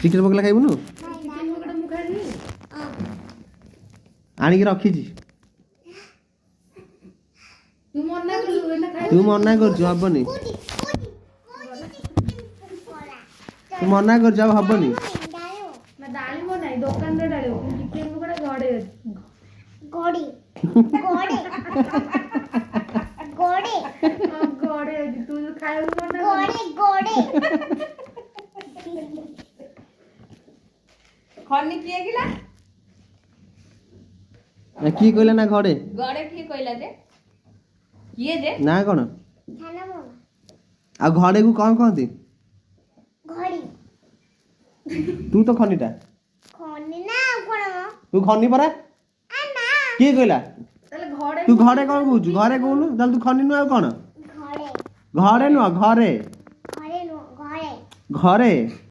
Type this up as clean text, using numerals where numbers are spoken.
chicken पकड़ा खाइबुनु आनिक रखी तू मना कर हबनी तू मना कर हबनी की कहला ना घरे गड़े किए कहला जे किए जे ना कौन आ घरे को कौन कहती तू तो खनीटा तू खनी परा किए कहला तू घरे कौन कहू घरे कहूनु तू खनी नु कौन घरे नुह घरे घरे